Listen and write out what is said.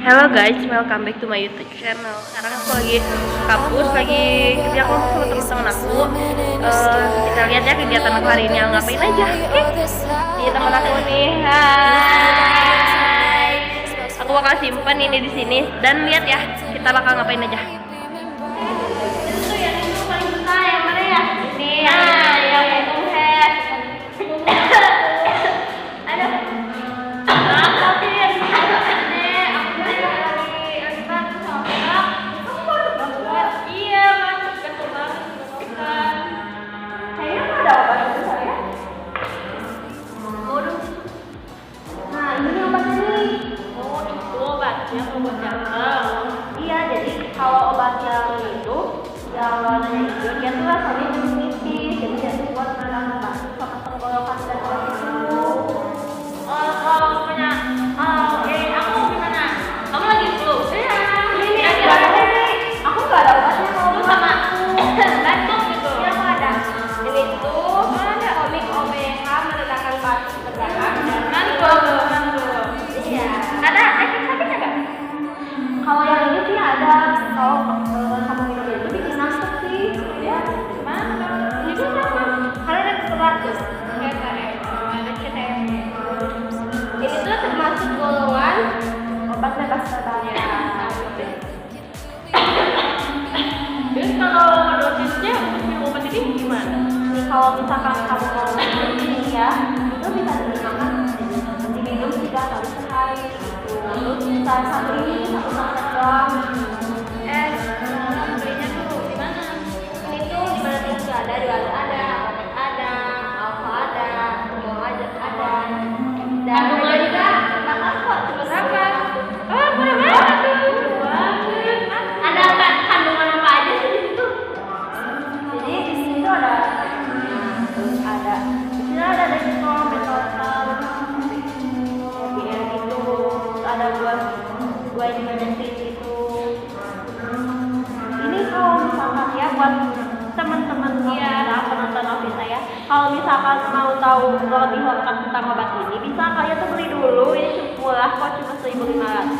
Hello guys, welcome back to my YouTube channel. Sekarang aku lagi kampus, lagi kerja kelompok sama teman-teman aku. Kita lihat ya kegiatan aku hari ini ngapain aja. Ini teman aku nih. Hai. Aku bakal simpan ini di sini dan lihat ya kita bakal ngapain aja. Itu yang itu paling besar yang mana ya? Ini yang itu head. Aduh. Iya, jadi kalau obat yang itu yang warnanya hijau dia tuh rasanya nipis, jadi dia tuh buat menenangkan batuk sama tenggorokan dan obat itu. Kalau punya, aku gimana? Kamu lagi flu? Iya. Ini aku nggak ada obatnya kalau sama batuk gitu. Iya nggak ada. Jadi itu ada komik OPH menenangkan batuk tegangan dan mantul. Iya. Ada efek sakitnya nggak? Kalau yang ini sih ada, kalau kamu minum itu bikin nasib sih. Ya, mana? Itu sama. Karena ada keseluruhan ada CTM. Ini tuh termasuk golongan obat bebas terbatas. Jadi kalau dosisnya untuk minum obat ini gimana? Nih kalau misalkan kamu mau minum ini ya, itu bisa diminum 3 kali sehari. Terus satu ini 1 saset doang. Belinya tuh di mana? Ini tuh di mana tinggi ada, di Wallet ada, Apotek ada, Alfa ada, Tunggal ada. Dan juga bakal kok terus berapa? Oh, murah banget tuh. Ada kandungan apa aja sih di situ? Jadi di sini tuh ada di sini ada dextrol, metoltal, ya gitu. Ada buah ivermectin gitu. Ini kalau misalkan ya buat teman-teman penonton Novita ya, kalau misalkan mau tahu lebih lengkap tentang obat ini, bisa kalian tuh beli dulu. Ini murah kok, cuma 1.500.